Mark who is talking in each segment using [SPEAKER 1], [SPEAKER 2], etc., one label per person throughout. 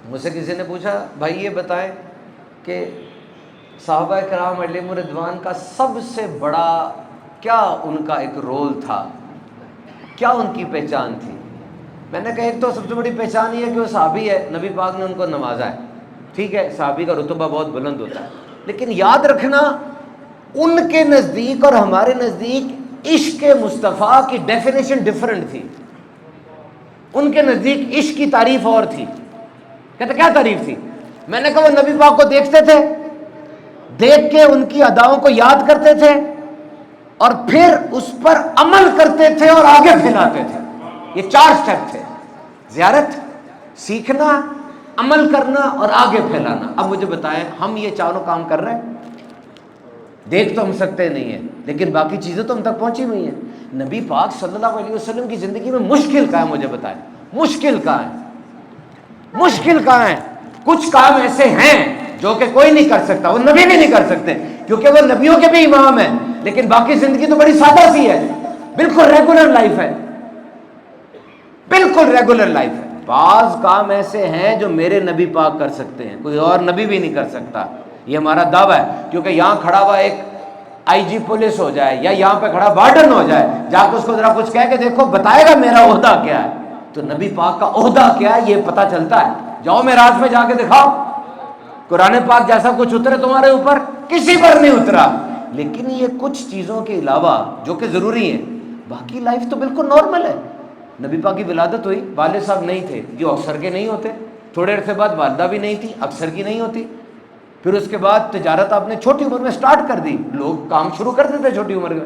[SPEAKER 1] مجھ سے کسی نے پوچھا بھائی یہ بتائیں کہ صحابہ کرام علیہم رضوان کا سب سے بڑا کیا ان کا ایک رول تھا، کیا ان کی پہچان تھی؟ میں نے کہا ایک تو سب سے بڑی پہچان یہ ہے کہ وہ صحابی ہے، نبی پاک نے ان کو نوازا ہے، ٹھیک ہے، صحابی کا رتبہ بہت بلند ہوتا ہے، لیکن یاد رکھنا ان کے نزدیک اور ہمارے نزدیک عشق مصطفیٰ کی ڈیفینیشن ڈفرنٹ تھی۔ ان کے نزدیک عشق کی تعریف اور تھی۔ کہتے کیا تعریف تھی؟ میں نے کہا وہ نبی پاک کو دیکھتے تھے، دیکھ کے ان کی اداؤں کو یاد کرتے تھے اور پھر اس پر عمل کرتے تھے اور آگے پھیلاتے تھے۔ یہ 4 سٹیپ تھے: زیارت، سیکھنا، عمل کرنا اور آگے پھیلانا۔ اب مجھے بتائیں ہم یہ چاروں کام کر رہے ہیں؟ دیکھ تو ہم سکتے نہیں ہیں لیکن باقی چیزیں تو ہم تک پہنچی ہوئی ہیں۔ نبی پاک صلی اللہ علیہ وسلم کی زندگی میں مشکل کہاں ہے؟ مجھے بتائیں مشکل کہاں ہے؟ مشکل کہاں ہے؟ کچھ کام ایسے ہیں جو کہ کوئی نہیں کر سکتا، وہ نبی بھی نہیں کر سکتے کیونکہ وہ نبیوں کے بھی امام ہیں، لیکن باقی زندگی تو بڑی سادہ سی ہے، بالکل ریگولر لائف ہے، بالکل ریگولر لائف ہے۔ بعض کام ایسے ہیں جو میرے نبی پاک کر سکتے ہیں، کوئی اور نبی بھی نہیں کر سکتا، یہ ہمارا دعویٰ ہے۔ کیونکہ یہاں کھڑا ہوا ایک آئی جی پولیس ہو جائے یا یہاں پہ کھڑا وارڈن ہو جائے، جا کے اس کو ذرا کچھ کہہ کے دیکھو، بتائے گا میرا عہدہ کیا ہے، تو نبی پاک کا عہدہ کیا ہے یہ پتہ چلتا ہے۔ جاؤ معراج میں جا کے دکھاؤ، قرآن پاک جیسا کچھ اترے تمہارے اوپر کسی پر نہیں اترا، لیکن یہ کچھ چیزوں کے علاوہ جو کہ ضروری ہیں، باقی لائف تو بالکل نارمل ہے۔ نبی پاک کی ولادت ہوئی، والد صاحب نہیں تھے، جو اکثر کے نہیں ہوتے، تھوڑے عرصے بعد والدہ بھی نہیں تھی، اکثر کی نہیں ہوتی، پھر اس کے بعد تجارت آپ نے چھوٹی عمر میں سٹارٹ کر دی، لوگ کام شروع کر دیتے چھوٹی عمر میں۔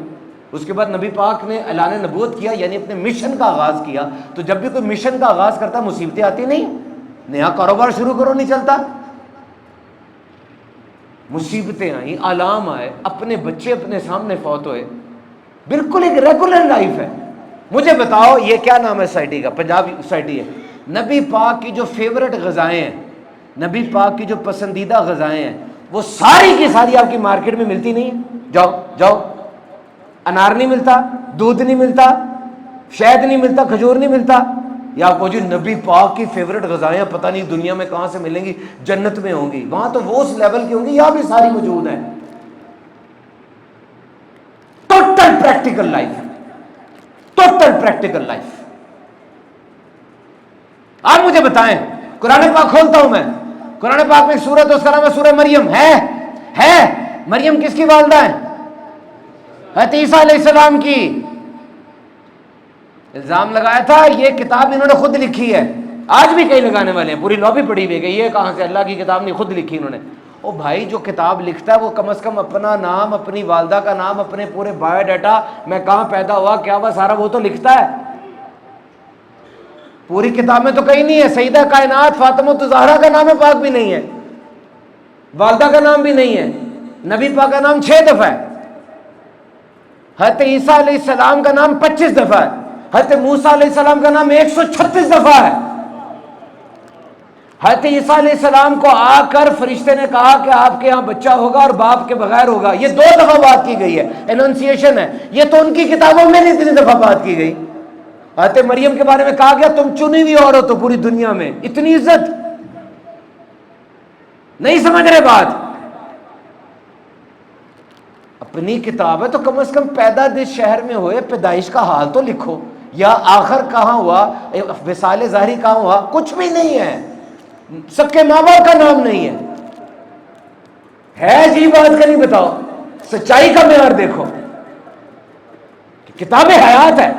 [SPEAKER 1] اس کے بعد نبی پاک نے اعلان نبوت کیا، یعنی اپنے مشن کا آغاز کیا، تو جب بھی کوئی مشن کا آغاز کرتا مصیبتیں آتی نہیں، نیا کاروبار شروع کرو نہیں چلتا، مصیبتیں آئیں، آلام آئے، اپنے بچے اپنے سامنے فوت ہوئے، بالکل ایک ریگولر لائف ہے۔ مجھے بتاؤ یہ کیا نام ہے سوسائٹی کا؟ پنجاب سوسائٹی ہے۔ نبی پاک کی جو فیورٹ غذائیں ہیں، نبی پاک کی جو پسندیدہ غذائیں ہیں، وہ ساری کی ساری آپ کی مارکیٹ میں ملتی نہیں ہیں۔ جاؤ جاؤ، انار نہیں ملتا، دودھ نہیں ملتا، شہد نہیں ملتا، کھجور نہیں ملتا، یا آپ کو جی نبی پاک کی فیورٹ غذائیں پتہ نہیں دنیا میں کہاں سے ملیں گی، جنت میں ہوں گی، وہاں تو وہ اس لیول کی ہوں گی، یہاں بھی ساری موجود ہیں۔ Total practical life, total practical life. آپ مجھے بتائیں، قرآن پاک کھولتا ہوں میں، قرآن پاک میں سورت اس کا نام ہے سورہ مریم، ہے مریم کس کی والدہ ہے؟ حضرت عیسیٰ علیہ السلام کی۔ الزام لگایا تھا یہ کتاب انہوں نے خود لکھی ہے، آج بھی کئی لگانے والے ہیں، پوری لابی پڑی ہوئی گئی، یہ کہاں سے؟ اللہ کی کتاب نہیں، خود لکھی انہوں نے۔ او بھائی جو کتاب لکھتا ہے وہ کم از کم اپنا نام، اپنی والدہ کا نام، اپنے پورے بایو ڈیٹا، میں کہاں پیدا ہوا کیا ہوا، سارا وہ تو لکھتا ہے۔ پوری کتاب میں تو کہیں نہیں ہے، سیدہ کائنات فاطمہ الزہرا کا نام پاک بھی نہیں ہے، والدہ کا نام بھی نہیں ہے، نبی پاک کا نام 6 دفعہ ہے، حضرت عیسیٰ علیہ السلام کا نام 25 دفعہ ہے، حضرت موسیٰ علیہ السلام کا نام 136 دفعہ ہے۔ حضرت عیسیٰ علیہ السلام کو آ کر فرشتے نے کہا کہ آپ کے یہاں بچہ ہوگا اور باپ کے بغیر ہوگا، یہ 2 دفعہ بات کی گئی ہے، انونسیشن ہے، یہ تو ان کی کتابوں میں نہیں 3 دفعہ بات کی گئی۔ حضرت مریم کے بارے میں کہا گیا تم چنی ہوئی عورت ہو پوری دنیا میں، اتنی عزت نہیں سمجھ رہے بات؟ اپنی کتاب ہے تو کم از کم پیدا جس شہر میں ہوئے پیدائش کا حال تو لکھو، یا آخر کہاں ہوا، وصال ظاہری کہاں ہوا، کچھ بھی نہیں ہے، سب کے ماں باپ کا نام نہیں ہے جی بات کا نہیں؟ بتاؤ سچائی کا معیار دیکھو، کتاب حیات ہے،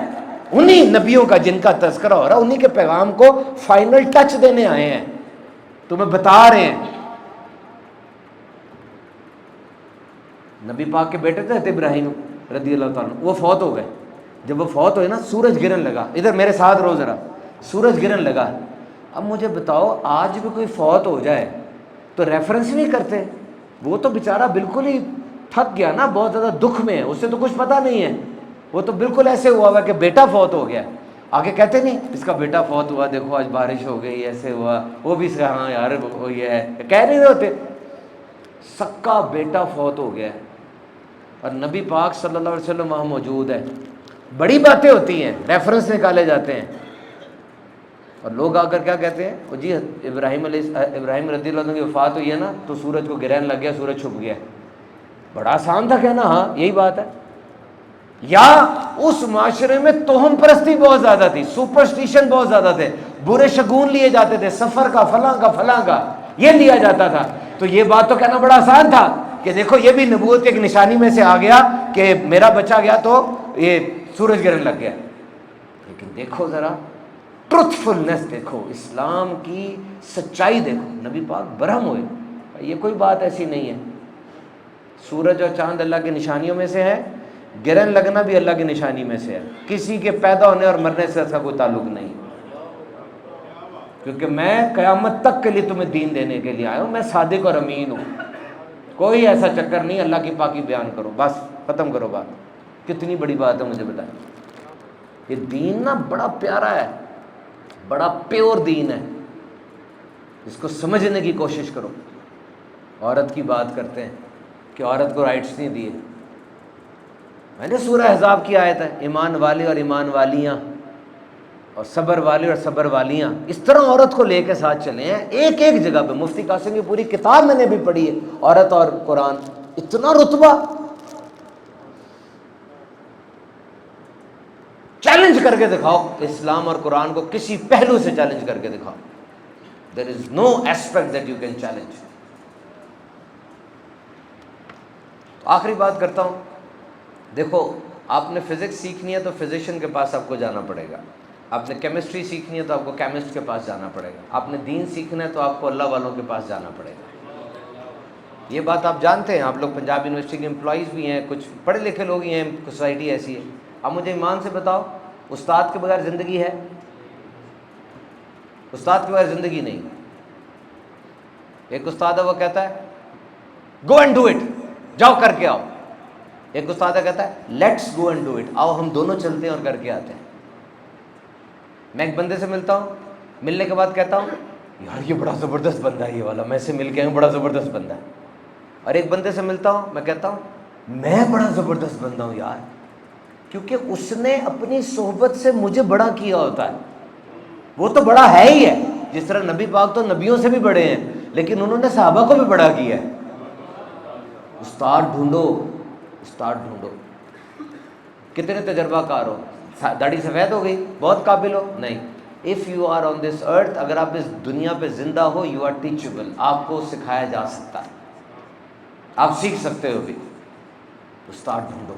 [SPEAKER 1] انہی نبیوں کا جن کا تذکرہ ہو رہا ہے، انہی کے پیغام کو فائنل ٹچ دینے آئے ہیں، تمہیں بتا رہے ہیں۔ نبی پاک کے بیٹے تھے ابراہیم رضی اللہ تعالیٰ، وہ فوت ہو گئے، جب وہ فوت ہوئے نا سورج گرن لگا، ادھر میرے ساتھ رو ذرا، سورج گرن لگا۔ اب مجھے بتاؤ آج بھی کوئی فوت ہو جائے تو ریفرنس نہیں کرتے، وہ تو بیچارہ بالکل ہی تھک گیا نا، بہت زیادہ دکھ میں ہے، اسے تو کچھ پتہ نہیں ہے، وہ تو بالکل ایسے ہوا ہوا کہ بیٹا فوت ہو گیا، آگے کہتے نہیں اس کا بیٹا فوت ہوا، دیکھو آج بارش ہو گئی، ایسے ہوا، وہ بھی ہاں یار وہ یہ ہے، کہہ نہیں ہوتے، سکا بیٹا فوت ہو گیا ہے اور نبی پاک صلی اللہ علیہ وسلم وہاں موجود ہے۔ بڑی باتیں ہوتی ہیں، ریفرنس نکالے جاتے ہیں۔ اور لوگ آ کر کیا کہتے ہیں، وہ جی ابراہیم رضی اللہ عنہ کی وفات ہوئی ہے نا تو سورج کو گرہن لگ گیا، سورج چھپ گیا. بڑا آسان تھا کہنا، ہاں یہی بات ہے. یا اس معاشرے میں توہم پرستی بہت زیادہ تھی، سپرسٹیشن بہت زیادہ تھے، برے شگون لیے جاتے تھے، سفر کا فلاں کا یہ لیا جاتا تھا. تو یہ بات تو کہنا بڑا آسان تھا کہ دیکھو یہ بھی نبوت کی ایک نشانی میں سے آ گیا کہ میرا بچہ گیا تو یہ سورج گرہن لگ گیا. لیکن دیکھو ذرا ٹروتھفلنس دیکھو، اسلام کی سچائی دیکھو. نبی پاک برہم ہوئے، یہ کوئی بات ایسی نہیں ہے. سورج اور چاند اللہ کی نشانیوں میں سے ہے، گرہن لگنا بھی اللہ کی نشانی میں سے ہے. کسی کے پیدا ہونے اور مرنے سے اس کا کوئی تعلق نہیں، کیونکہ میں قیامت تک کے لیے تمہیں دین دینے کے لیے آیا ہوں. میں صادق اور امین ہوں، کوئی ایسا چکر نہیں. اللہ کی پاکی بیان کرو، بس ختم کرو بات. کتنی بڑی بات ہے مجھے بتائیں. یہ دین نا بڑا پیارا ہے، بڑا پیور دین ہے، اس کو سمجھنے کی کوشش کرو. عورت کی بات کرتے ہیں کہ عورت کو رائٹس نہیں دیے. میں نے سورہ احزاب کی آیت ہے، ایمان والے اور ایمان والیاں اور صبر والے اور صبر والیاں، اس طرح عورت کو لے کے ساتھ چلے ہیں. ایک ایک جگہ پہ مفتی قاسم کی پوری کتاب میں نے بھی پڑھی ہے، عورت اور قرآن. اتنا رتبہ. چیلنج کر کے دکھاؤ اسلام اور قرآن کو، کسی پہلو سے چیلنج کر کے دکھاؤ. There is no expect that you can challenge. آخری بات کرتا ہوں. دیکھو آپ نے فزکس سیکھنی ہے تو فزیشین کے پاس آپ کو جانا پڑے گا. آپ نے کیمسٹری سیکھنی ہے تو آپ کو کیمسٹ کے پاس جانا پڑے گا. آپ نے دین سیکھنا ہے تو آپ کو اللہ والوں کے پاس جانا پڑے گا. یہ بات آپ جانتے ہیں. آپ لوگ پنجاب یونیورسٹی کے امپلائیز بھی ہیں، کچھ پڑھے لکھے لوگ ہی ہیں، سوسائٹی ایسی ہے. اب مجھے ایمان سے بتاؤ، استاد کے بغیر زندگی ہے؟ استاد کے بغیر زندگی نہیں. ایک استاد ہے وہ کہتا ہے گو اینڈ ڈو اٹ، جاؤ کر کے آؤ. ایک استاد کہتا ہے let's go and do it, آؤ ہم دونوں چلتے ہیں اور کر کے آتے ہیں. میں ایک بندے سے ملتا ہوں، ملنے کے بعد کہتا ہوں یار یہ بڑا زبردست بندہ ہے، یہ والا میں سے مل کے آیا ہوں، بڑا زبردست بندہ ہے. اور ایک بندے سے ملتا ہوں، میں کہتا ہوں میں بڑا زبردست بندہ ہوں یار، کیونکہ اس نے اپنی صحبت سے مجھے بڑا کیا ہوتا ہے. وہ تو بڑا ہے ہی ہے، جس طرح نبی پاک تو نبیوں سے بھی بڑے ہیں، لیکن انہوں نے صحابہ کو بھی بڑا کیا ہے. استاد ڈھونڈو، استاد ڈھونڈو. کتنے تجربہ کار ہو، داڑھی سفید ہو گئی بہت قابل ہو؟ نہیں. اف یو آر آن دس ارتھ، اگر آپ اس دنیا پہ زندہ ہو، یو آر ٹیچبل، آپ کو سکھایا جا سکتا ہے، آپ سیکھ سکتے ہو بھی. استاد ڈھونڈو.